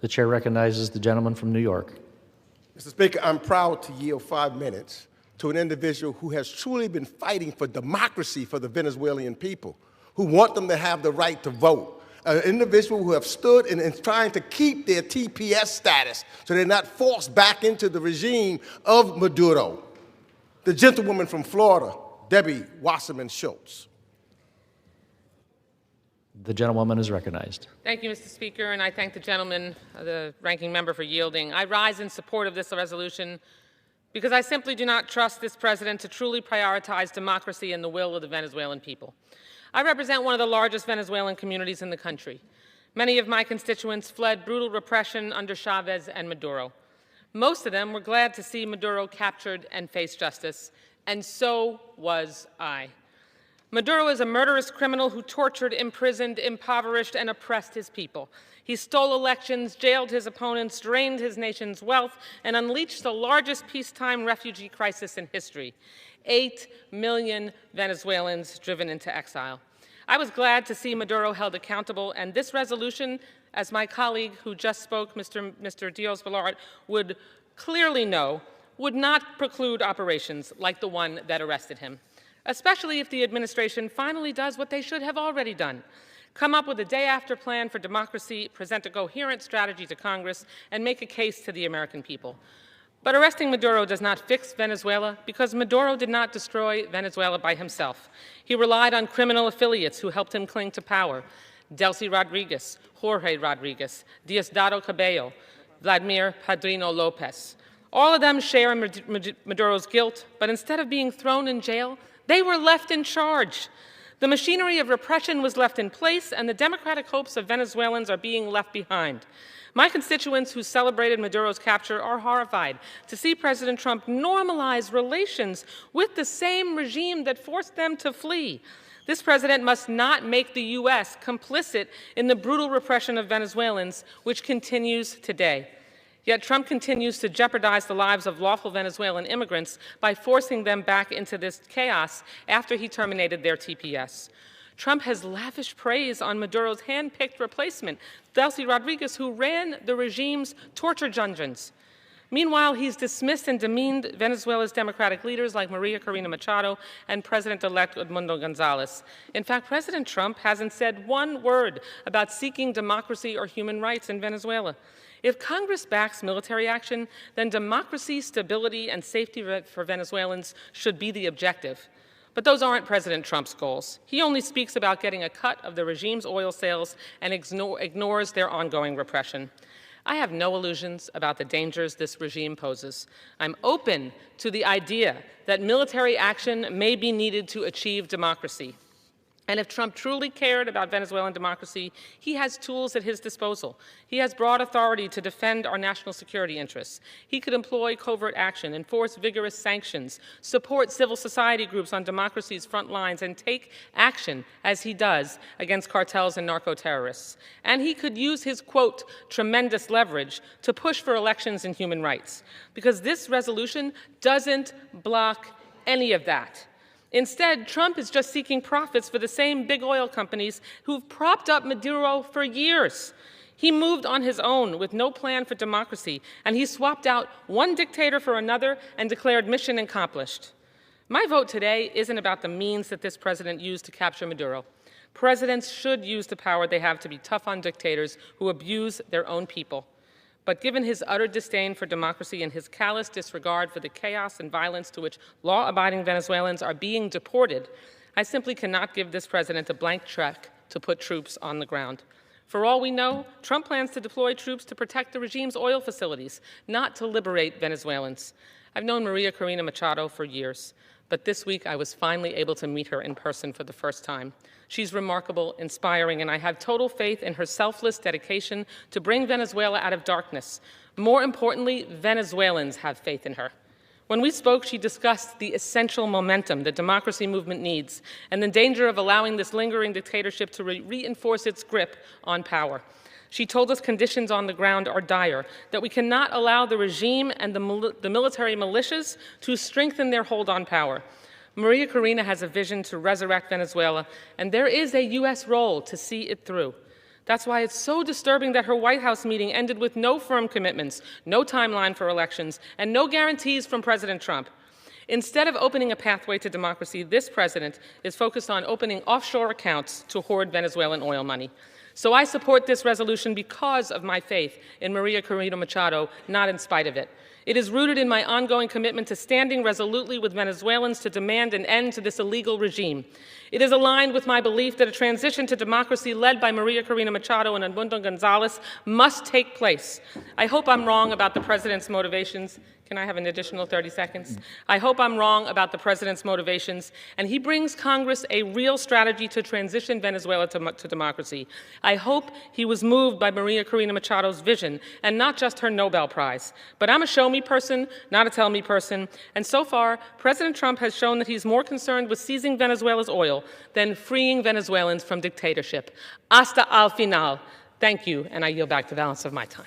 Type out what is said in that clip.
The chair recognizes the gentleman from New York. Mr. Speaker, I'm proud to yield 5 minutes to an individual who has truly been fighting for democracy for the Venezuelan people, who want them to have the right to vote. An individual who have stood and trying to keep their TPS status so they're not forced back into the regime of Maduro. The gentlewoman from Florida, Debbie Wasserman Schultz. The gentlewoman is recognized. Thank you, Mr. Speaker, and I thank the gentleman, the ranking member, for yielding. I rise in support of this resolution because I simply do not trust this president to truly prioritize democracy and the will of the Venezuelan people. I represent one of the largest Venezuelan communities in the country. Many of my constituents fled brutal repression under Chavez and Maduro. Most of them were glad to see Maduro captured and face justice, and so was I. Maduro is a murderous criminal who tortured, imprisoned, impoverished, and oppressed his people. He stole elections, jailed his opponents, drained his nation's wealth, and unleashed the largest peacetime refugee crisis in history. 8 million Venezuelans driven into exile. I was glad to see Maduro held accountable, and this resolution, as my colleague who just spoke, Mr. Diaz-Balart, would clearly know, would not preclude operations like the one that arrested him, especially if the administration finally does what they should have already done: come up with a day-after plan for democracy, present a coherent strategy to Congress, and make a case to the American people. But arresting Maduro does not fix Venezuela because Maduro did not destroy Venezuela by himself. He relied on criminal affiliates who helped him cling to power: Delcy Rodriguez, Jorge Rodriguez, Diosdado Cabello, Vladimir Padrino Lopez. All of them share in Maduro's guilt, but instead of being thrown in jail, they were left in charge. The machinery of repression was left in place, and the democratic hopes of Venezuelans are being left behind. My constituents who celebrated Maduro's capture are horrified to see President Trump normalize relations with the same regime that forced them to flee. This president must not make the U.S. complicit in the brutal repression of Venezuelans, which continues today. Yet Trump continues to jeopardize the lives of lawful Venezuelan immigrants by forcing them back into this chaos after he terminated their TPS. Trump has lavished praise on Maduro's hand-picked replacement, Delcy Rodriguez, who ran the regime's torture dungeons. Meanwhile, he's dismissed and demeaned Venezuela's democratic leaders like Maria Corina Machado and President-elect Edmundo Gonzalez. In fact, President Trump hasn't said one word about seeking democracy or human rights in Venezuela. If Congress backs military action, then democracy, stability, and safety for Venezuelans should be the objective. But those aren't President Trump's goals. He only speaks about getting a cut of the regime's oil sales and ignores their ongoing repression. I have no illusions about the dangers this regime poses. I'm open to the idea that military action may be needed to achieve democracy. And if Trump truly cared about Venezuelan democracy, he has tools at his disposal. He has broad authority to defend our national security interests. He could employ covert action, enforce vigorous sanctions, support civil society groups on democracy's front lines, and take action, as he does, against cartels and narco-terrorists. And he could use his, quote, tremendous leverage to push for elections and human rights, because this resolution doesn't block any of that. Instead, Trump is just seeking profits for the same big oil companies who've propped up Maduro for years. He moved on his own with no plan for democracy, and he swapped out one dictator for another and declared mission accomplished. My vote today isn't about the means that this president used to capture Maduro. Presidents should use the power they have to be tough on dictators who abuse their own people. But given his utter disdain for democracy and his callous disregard for the chaos and violence to which law-abiding Venezuelans are being deported, I simply cannot give this president a blank check to put troops on the ground. For all we know, Trump plans to deploy troops to protect the regime's oil facilities, not to liberate Venezuelans. I've known Maria Corina Machado for years, but this week I was finally able to meet her in person for the first time. She's remarkable, inspiring, and I have total faith in her selfless dedication to bring Venezuela out of darkness. More importantly, Venezuelans have faith in her. When we spoke, she discussed the essential momentum the democracy movement needs and the danger of allowing this lingering dictatorship to reinforce its grip on power. She told us conditions on the ground are dire, that we cannot allow the regime and the military militias to strengthen their hold on power. Maria Corina has a vision to resurrect Venezuela, and there is a U.S. role to see it through. That's why it's so disturbing that her White House meeting ended with no firm commitments, no timeline for elections, and no guarantees from President Trump. Instead of opening a pathway to democracy, this president is focused on opening offshore accounts to hoard Venezuelan oil money. So I support this resolution because of my faith in Maria Corina Machado, not in spite of it. It is rooted in my ongoing commitment to standing resolutely with Venezuelans to demand an end to this illegal regime. It is aligned with my belief that a transition to democracy led by Maria Corina Machado and Edmundo Gonzalez must take place. I hope I'm wrong about the president's motivations. Can I have an additional 30 seconds? I hope I'm wrong about the president's motivations, and he brings Congress a real strategy to transition Venezuela to democracy. I hope he was moved by Maria Corina Machado's vision, and not just her Nobel Prize. But I'm a show-me person, not a tell-me person, and so far, President Trump has shown that he's more concerned with seizing Venezuela's oil than freeing Venezuelans from dictatorship. Hasta al final. Thank you, and I yield back the balance of my time.